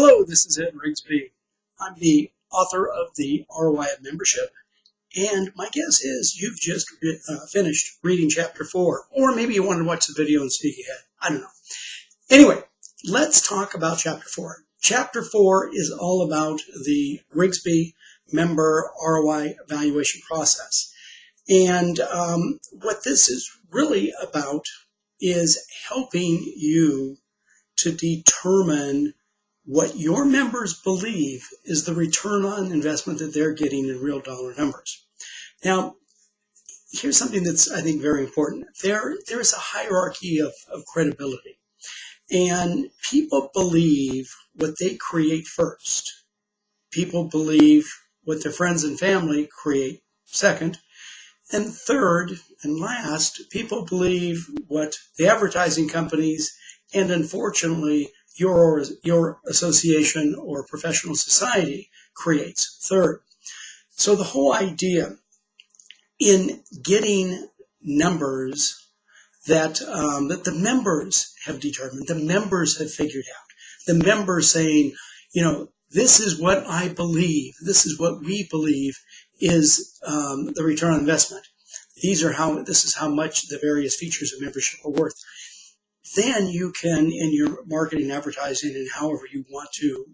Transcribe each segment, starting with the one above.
Hello, this is Ed Rigsby. I'm the author of the ROI of Membership, and my guess is you've just finished reading Chapter 4, or maybe you want to watch the video and speak ahead. I don't know. Anyway, let's talk about Chapter 4. Chapter 4 is all about the Rigsby member ROI evaluation process. And what this is really about is helping you to determine what your members believe is the return on investment that they're getting in real dollar numbers. Now, here's something that's, I think, very important. There is a hierarchy of credibility. And people believe what they create first. People believe what their friends and family create second. And third and last, people believe what the advertising companies and, unfortunately, your association or professional society creates third. So the whole idea in getting numbers that the members have determined, the members have figured out, the members saying, this is what I believe, this is what we believe is the return on investment. This is how much the various features of membership are worth. Then you can, in your marketing, advertising, and however you want to,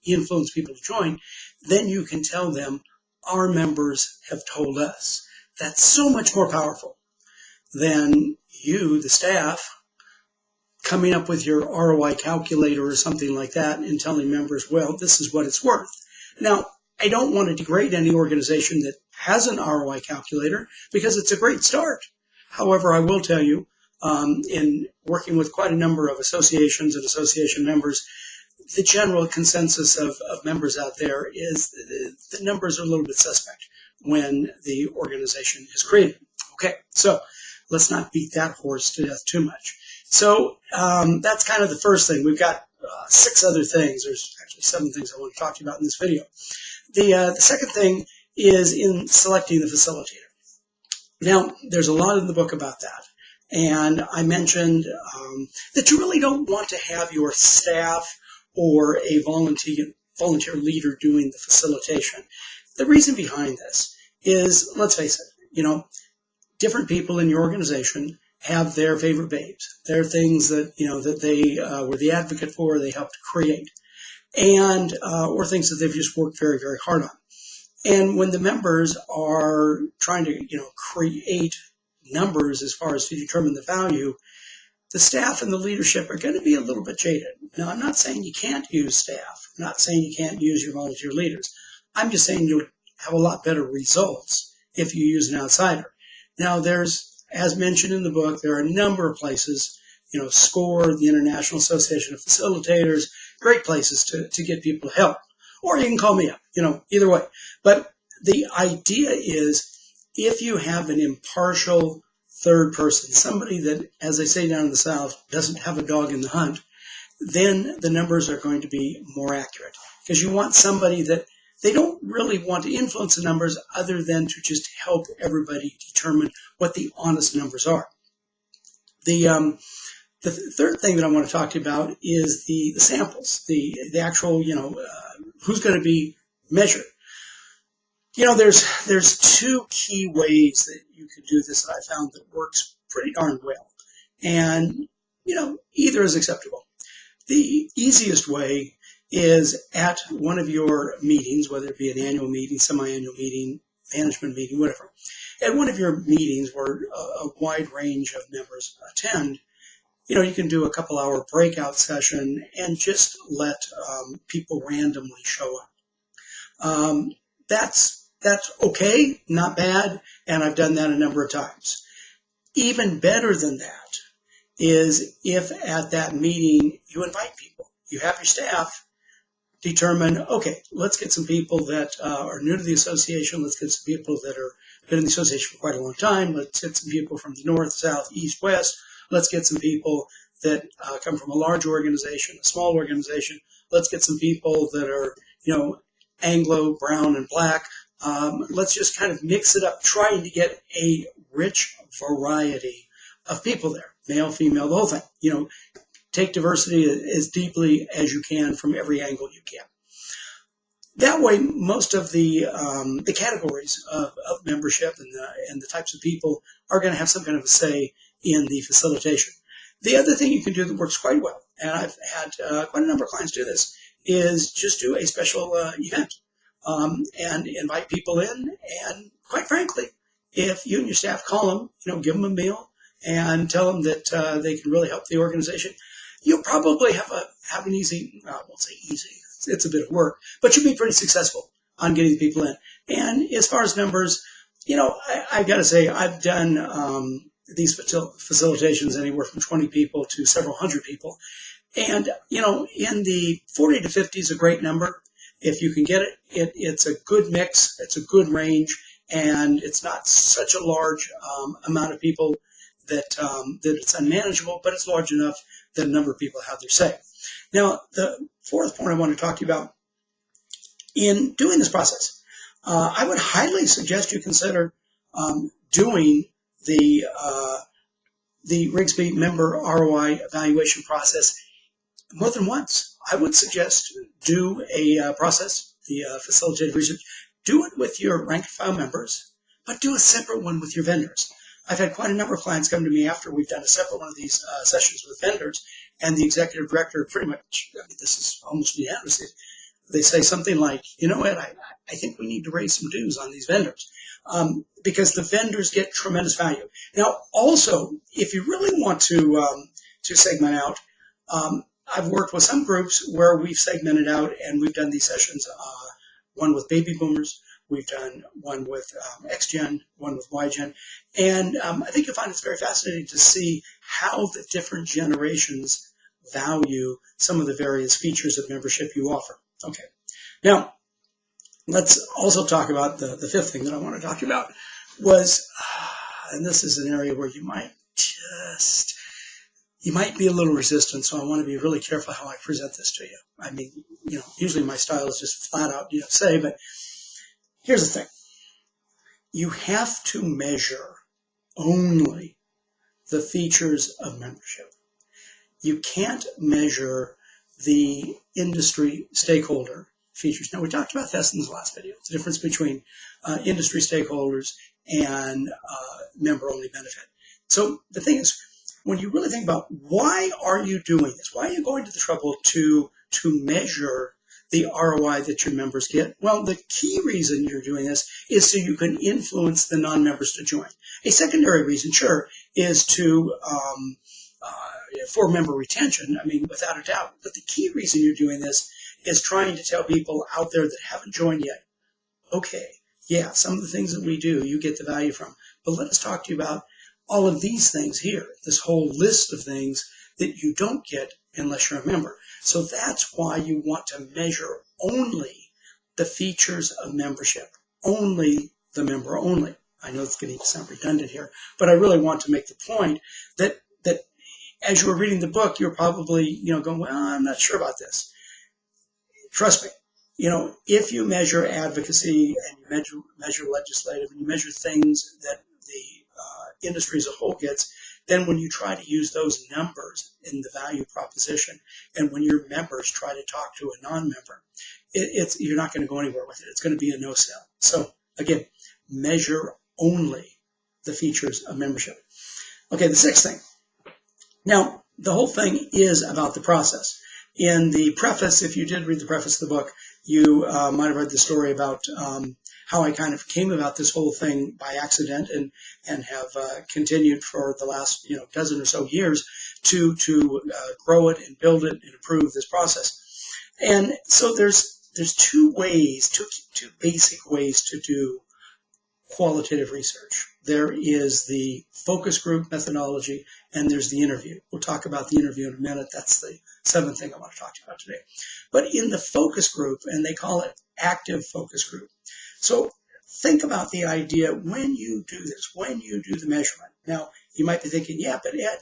influence people to join, then you can tell them, our members have told us. That's so much more powerful than you, the staff, coming up with your ROI calculator or something like that and telling members, well, this is what it's worth. Now, I don't want to degrade any organization that has an ROI calculator because it's a great start. However, I will tell you, in working with quite a number of associations and association members, the general consensus of members out there is the numbers are a little bit suspect when the organization is created. Okay, so let's not beat that horse to death too much. So that's kind of the first thing. We've got 6 other things. There's actually 7 things I want to talk to you about in this video. The second thing is in selecting the facilitator. Now, there's a lot in the book about that. And I mentioned that you really don't want to have your staff or a volunteer leader doing the facilitation. The reason behind this is, let's face it, different people in your organization have their favorite babes. There are things that, that they were the advocate for, they helped create, and or things that they've just worked very, very hard on. And when the members are trying to, create numbers as far as to determine the value, the staff and the leadership are going to be a little bit jaded. Now, I'm not saying you can't use staff. I'm not saying you can't use your volunteer leaders. I'm just saying you'll have a lot better results if you use an outsider. Now, there's, as mentioned in the book, there are a number of places, SCORE, the International Association of Facilitators, great places to get people help. Or you can call me up, either way. But the idea is, if you have an impartial third person, somebody that, as they say down in the South, doesn't have a dog in the hunt, then the numbers are going to be more accurate. Because you want somebody that they don't really want to influence the numbers other than to just help everybody determine what the honest numbers are. The third thing that I want to talk to you about is the samples, the actual, who's going to be measured. There's 2 key ways that you could do this that I found that works pretty darn well. And, either is acceptable. The easiest way is at one of your meetings, whether it be an annual meeting, semi-annual meeting, management meeting, whatever. At one of your meetings where a wide range of members attend, you can do a couple-hour breakout session and just let people randomly show up. That's okay, not bad, and I've done that a number of times. Even better than that is if at that meeting you invite people. You have your staff determine, okay, let's get some people that are new to the association. Let's get some people that are been in the association for quite a long time. Let's get some people from the north, south, east, west. Let's get some people that come from a large organization, a small organization. Let's get some people that are, Anglo, brown, and black. Let's just kind of mix it up, trying to get a rich variety of people there, male, female, the whole thing. take diversity as deeply as you can from every angle you can. That way, most of the categories of membership and the types of people are going to have some kind of a say in the facilitation. The other thing you can do that works quite well, and I've had quite a number of clients do this, is just do a special event and invite people in. And quite frankly, if you and your staff call them, give them a meal and tell them that they can really help the organization, you'll probably have an easy, I won't say easy, it's a bit of work, but you'll be pretty successful on getting the people in. And as far as numbers, I've got to say I've done these facilitations anywhere from 20 people to several hundred people. And, in the 40 to 50 is a great number. If you can get it, it's a good mix, it's a good range, and it's not such a large amount of people that it's unmanageable, but it's large enough that a number of people have their say. Now, the fourth point I want to talk to you about in doing this process, I would highly suggest you consider doing the Rigsby member ROI evaluation process more than once. I would suggest do a process, the facilitated research, do it with your rank and file members, but do a separate one with your vendors. I've had quite a number of clients come to me after we've done a separate one of these sessions with vendors, and the executive director pretty much, this is almost unanimous, they say something like, Ed, I think we need to raise some dues on these vendors because the vendors get tremendous value. Now, also, if you really want to segment out, I've worked with some groups where we've segmented out and we've done these sessions, one with baby boomers, we've done one with X-Gen, one with Y-Gen, and I think you'll find it's very fascinating to see how the different generations value some of the various features of membership you offer. Okay, now let's also talk about the fifth thing that I want to talk about was, and this is an area where you might be a little resistant, so I want to be really careful how I present this to you. I mean, usually my style is just flat out, say, but here's the thing. You have to measure only the features of membership. You can't measure the industry stakeholder features. Now, we talked about this in the last video. The difference between industry stakeholders and member-only benefit. So the thing is, when you really think about why are you doing this, why are you going to the trouble to measure the ROI that your members get? Well, the key reason you're doing this is so you can influence the non-members to join. A secondary reason, sure, is for member retention, without a doubt. But the key reason you're doing this is trying to tell people out there that haven't joined yet, okay, yeah, some of the things that we do, you get the value from. But let us talk to you about all of these things here, this whole list of things that you don't get unless you're a member. So that's why you want to measure only the features of membership, only the member only. I know it's getting to sound redundant here, but I really want to make the point that as you were reading the book, you're probably, going, well, I'm not sure about this. Trust me, if you measure advocacy and you measure legislative and you measure things that the industry as a whole gets, then when you try to use those numbers in the value proposition and when your members try to talk to a non-member, you're not going to go anywhere with it. It's going to be a no-sell. So again, measure only the features of membership. Okay, the sixth thing. Now, the whole thing is about the process. In the preface, if you did read the preface of the book, you might have read the story about how I kind of came about this whole thing by accident and have continued for the last dozen or so years to grow it and build it and improve this process. And so there's two basic ways to do qualitative research. There is the focus group methodology and there's the interview. We'll talk about the interview in a minute. That's the seventh thing I want to talk to you about today. But in the focus group, and they call it active focus group. So think about the idea when you do this, when you do the measurement. Now, you might be thinking, yeah, but Ed,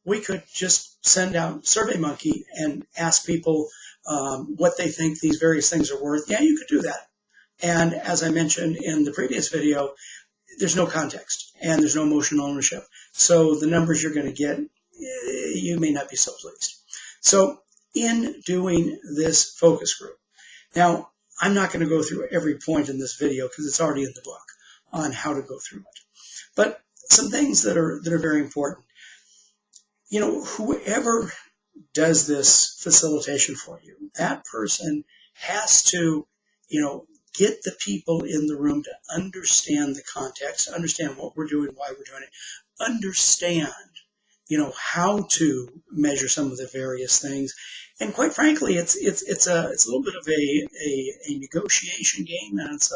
we could just send out SurveyMonkey and ask people what they think these various things are worth. Yeah, you could do that. And as I mentioned in the previous video, there's no context and there's no emotional ownership. So the numbers you're going to get you may not be so pleased. So in doing this focus group, now I'm not going to go through every point in this video because it's already in the book on how to go through it. But some things that are very important. You know, whoever does this facilitation for you, that person has to, you know, get the people in the room to understand the context, understand what we're doing, why we're doing it, understand, you know, how to measure some of the various things. And quite frankly, it's a little bit of a negotiation game, and it's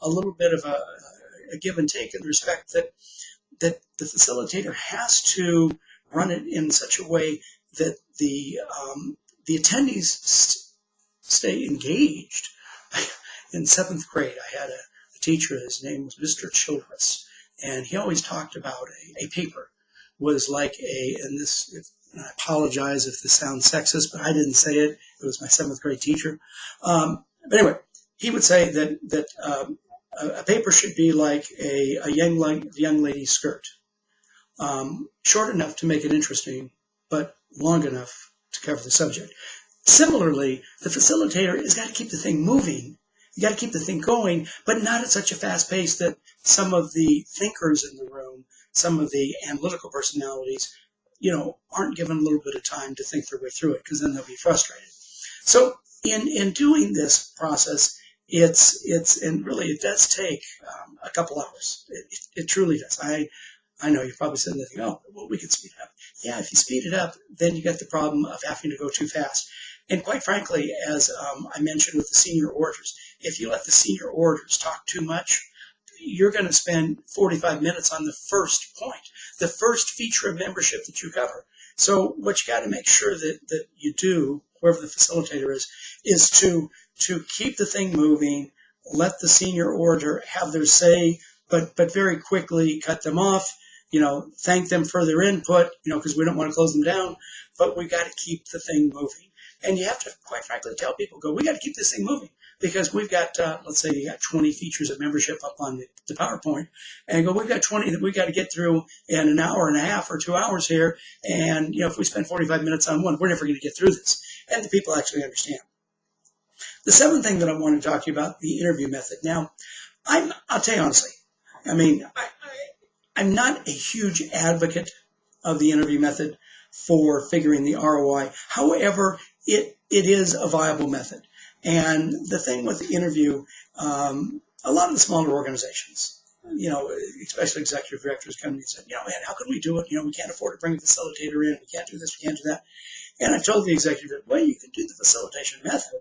a little bit of a give and take in the respect that the facilitator has to run it in such a way that the attendees stay engaged. In seventh grade, I had a teacher. His name was Mr. Childress, and he always talked about a paper was like and I apologize if this sounds sexist, but I didn't say it. It was my seventh grade teacher. But anyway, he would say that a paper should be like a young lady's skirt, short enough to make it interesting, but long enough to cover the subject. Similarly, the facilitator has got to keep the thing moving. You got to keep the thing going, but not at such a fast pace that some of the thinkers in the room, some of the analytical personalities, you know, aren't given a little bit of time to think their way through it, because then they'll be frustrated. So in doing this process, and really it does take a couple hours. It truly does. I know you're probably sitting there thinking, oh, well, we could speed it up. Yeah, if you speed it up, then you get the problem of having to go too fast. And quite frankly, as I mentioned with the senior orators, if you let the senior orators talk too much, you're going to spend 45 minutes on the first point, the first feature of membership that you cover. So what you got to make sure that you do, whoever the facilitator is to keep the thing moving, let the senior orator have their say, but very quickly cut them off, you know, thank them for their input, you know, because we don't want to close them down, but we got to keep the thing moving. And you have to, quite frankly, tell people, we got to keep this thing moving, because we've got, let's say you got 20 features of membership up on the PowerPoint, and we've got 20 that we got to get through in an hour and a half or 2 hours here. And, you know, if we spend 45 minutes on one, we're never going to get through this. And the people actually understand. The seventh thing that I want to talk to you about, the interview method. Now, I'll tell you honestly, I mean, I'm not a huge advocate of the interview method for figuring the ROI. However, it is a viable method. And the thing with the interview, a lot of the smaller organizations, you know, especially executive directors come to me and say, you know, man, how can we do it? You know, we can't afford to bring a facilitator in. We can't do this. We can't do that. And I told the executive, well, you can do the facilitation method.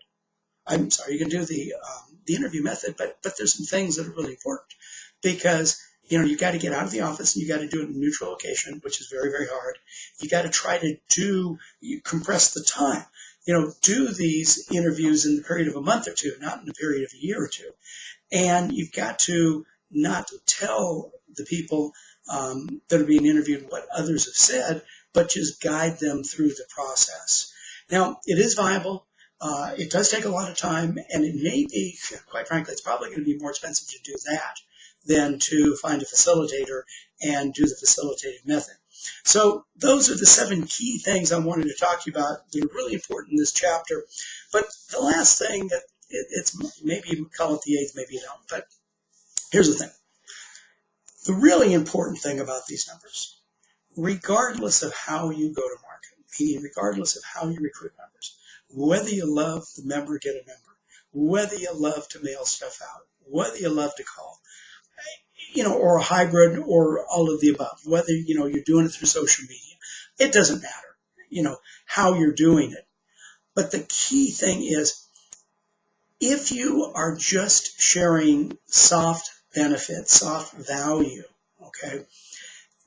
I'm sorry, you can do the interview method, but there's some things that are really important, because you know, you got to get out of the office and you got to do it in a neutral location, which is very, very hard. You got to try to compress the time. You know, do these interviews in the period of a month or two, not in the period of a year or two. And you've got to not tell the people that are being interviewed what others have said, but just guide them through the process. Now, it is viable. It does take a lot of time, and it may be, quite frankly, it's probably going to be more expensive to do that than to find a facilitator and do the facilitated method. So those are the 7 key things I wanted to talk to you about that are really important in this chapter. But the last thing, that it's maybe you call it the 8th, maybe you don't, but here's the thing. The really important thing about these numbers, regardless of how you go to market, meaning regardless of how you recruit members, whether you love the member get a member, whether you love to mail stuff out, whether you love to call, you know, or a hybrid, or all of the above, whether, you know, you're doing it through social media, it doesn't matter, you know, how you're doing it. But the key thing is, if you are just sharing soft benefits, soft value, okay,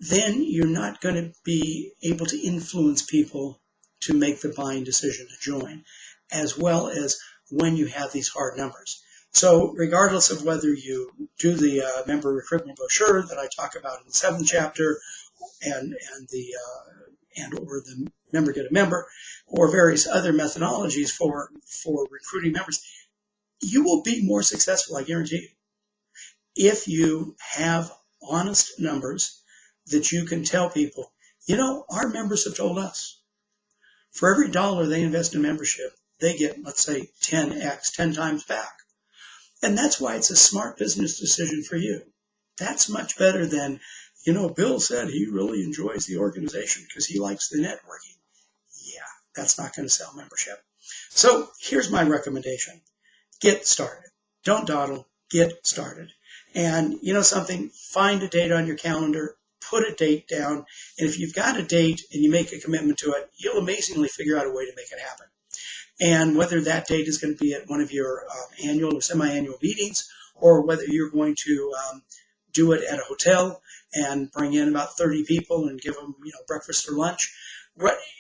then you're not going to be able to influence people to make the buying decision to join, as well as when you have these hard numbers. So regardless of whether you do the member recruitment brochure that I talk about in the 7th chapter, and or the member get a member, or various other methodologies for recruiting members, you will be more successful, I guarantee you, if you have honest numbers that you can tell people, Our members have told us for every dollar they invest in membership, they get, let's say, 10x, 10 times back. And that's why it's a smart business decision for you. That's much better than, Bill said he really enjoys the organization because he likes the networking. Yeah, that's not going to sell membership. So here's my recommendation. Get started. Don't dawdle. Get started. And something, find a date on your calendar, put a date down. And if you've got a date and you make a commitment to it, you'll amazingly figure out a way to make it happen. And whether that date is going to be at one of your annual or semi-annual meetings, or whether you're going to do it at a hotel and bring in about 30 people and give them breakfast or lunch,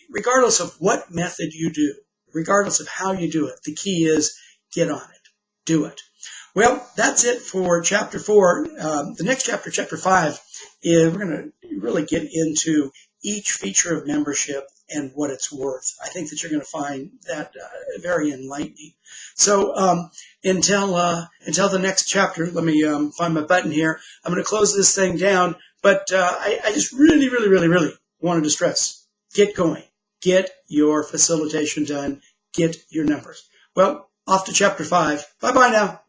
regardless of what method you do, regardless of how you do it, the key is get on it. Do it. Well, that's it for Chapter 4. The next chapter, Chapter 5, is we're going to really get into each feature of membership and what it's worth. I think that you're going to find that very enlightening. So until the next chapter, let me find my button here. I'm going to close this thing down, but I just really, really, really, really wanted to stress, get going. Get your facilitation done. Get your numbers. Well, off to Chapter 5. Bye-bye now.